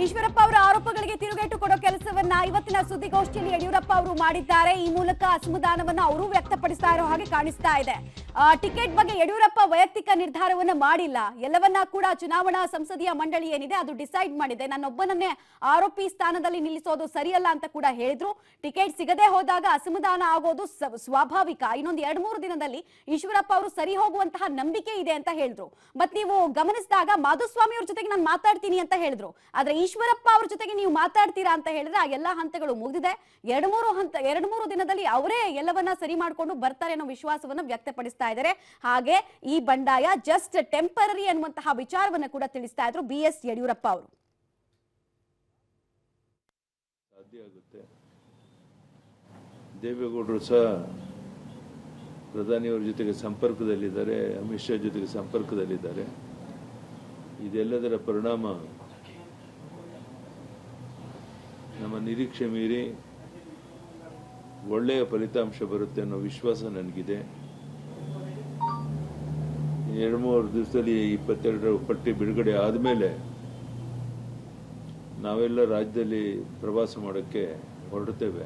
ಈಶ್ವರಪ್ಪ ಅವರ ಆರೋಪಗಳಿಗೆ ತಿರುಗೇಟು ಕೊಡೋ ಕೆಲಸವನ್ನ ಇವತ್ತಿನ ಸುದ್ದಿಗೋಷ್ಠಿಯಲ್ಲಿ ಯಡಿಯೂರಪ್ಪ ಅವರು ಮಾಡಿದ್ದಾರೆ. ಈ ಮೂಲಕ ಅಸಮಾಧಾನವನ್ನ ಅವರು ವ್ಯಕ್ತಪಡಿಸ್ತಾ ಇರೋ ಹಾಗೆ ಕಾಣಿಸ್ತಾ ಇದೆ. ಟಿಕೆಟ್ ಬಗ್ಗೆ ಯಡಿಯೂರಪ್ಪ ವೈಯಕ್ತಿಕ ನಿರ್ಧಾರವನ್ನ ಮಾಡಿಲ್ಲ. ಎಲ್ಲವನ್ನ ಕೂಡ ಚುನಾವಣಾ ಸಂಸದೀಯ ಮಂಡಳಿ ಏನಿದೆ ಅದು ಡಿಸೈಡ್ ಮಾಡಿದೆ. ನನ್ನೊಬ್ಬನನ್ನೇ ಆರೋಪಿ ಸ್ಥಾನದಲ್ಲಿ ನಿಲ್ಲಿಸೋದು ಸರಿಯಲ್ಲ ಅಂತ ಕೂಡ ಹೇಳಿದ್ರು. ಟಿಕೆಟ್ ಸಿಗದೆ ಹೋದಾಗ ಅಸಮಾಧಾನ ಆಗೋದು ಸ್ವಾಭಾವಿಕ. ಇನ್ನೊಂದು 2-3 ದಿನದಲ್ಲಿ ಈಶ್ವರಪ್ಪ ಅವರು ಸರಿ ಹೋಗುವಂತಹ ನಂಬಿಕೆ ಇದೆ ಅಂತ ಹೇಳಿದ್ರು. ಮತ್ ನೀವು ಗಮನಿಸಿದಾಗ ಮಾಧುಸ್ವಾಮಿ ಅವ್ರ ಜೊತೆಗೆ ನಾನು ಮಾತಾಡ್ತೀನಿ ಅಂತ ಹೇಳಿದ್ರು. ಆದ್ರೆ ಈಶ್ವರಪ್ಪ ಅವ್ರ ಜೊತೆಗೆ ನೀವು ಮಾತಾಡ್ತೀರಾ ಅಂತ ಹೇಳಿದ್ರೆ ಆ ಎಲ್ಲಾ ಹಂತಗಳು ಮುಗಿದಿದೆ. 2-3 ದಿನದಲ್ಲಿ ಅವರೇ ಎಲ್ಲವನ್ನ ಸರಿ ಮಾಡ್ಕೊಂಡು ಬರ್ತಾರೆ ಅನ್ನೋ ವಿಶ್ವಾಸವನ್ನ ವ್ಯಕ್ತಪಡಿಸ್ತಾ ಇದ್ದಾರೆ. ಹಾಗೆ ಈ ಬಂಡಾಯ ಜಸ್ಟ್ ಟೆಂಪರರಿ ಅನ್ನುವಂತಹ ವಿಚಾರವನ್ನ ಕೂಡ ತಿಳಿಸ್ತಾ ಇದ್ರು BS ಯಡಿಯೂರಪ್ಪ ಅವರು. ಸಾಧ್ಯ ಆಗುತ್ತೆ. ದೇವೇಗೌಡರು ಸಹ ಪ್ರಧಾನಿಯವರ ಜೊತೆಗೆ ಸಂಪರ್ಕದಲ್ಲಿದ್ದಾರೆ, ಅಮಿತ್ ಶಾ ಜೊತೆಗೆ ಸಂಪರ್ಕದಲ್ಲಿದ್ದಾರೆ. ಇದೆಲ್ಲದರ ಪರಿಣಾಮ ನಮ್ಮ ನಿರೀಕ್ಷೆ ಮೀರಿ ಒಳ್ಳೆಯ ಫಲಿತಾಂಶ ಬರುತ್ತೆ ಅನ್ನೋ ವಿಶ್ವಾಸ ನನಗಿದೆ. 2-3 ದಿವಸದಲ್ಲಿ 22ರ ಪಟ್ಟಿ ಬಿಡುಗಡೆ ಆದಮೇಲೆ ನಾವೆಲ್ಲ ರಾಜ್ಯದಲ್ಲಿ ಪ್ರವಾಸ ಮಾಡೋಕ್ಕೆ ಹೊರಡ್ತೇವೆ.